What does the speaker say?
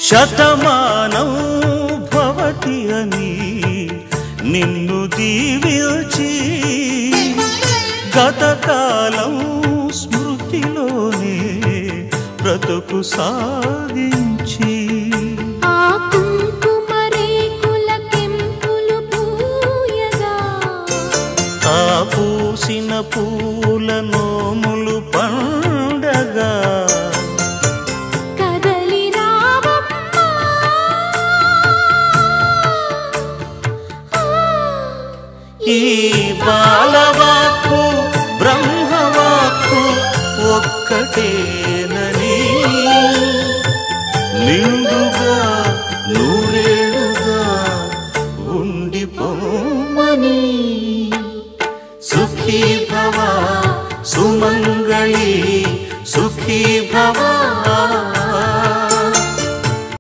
శతమానం భవతి అని నిన్ను దీవించి గతకాలం స్మృతిలోనే బ్రతుకు సాగించి ఆ కుంకుమ రేకుల కెంపులు పూయగా ఆ పూసిన పూల నోములు పండగా కదలి రావమ్మా ఈ బాలవాక్కు బ్రహ్మవాక్కు ఒక్కటే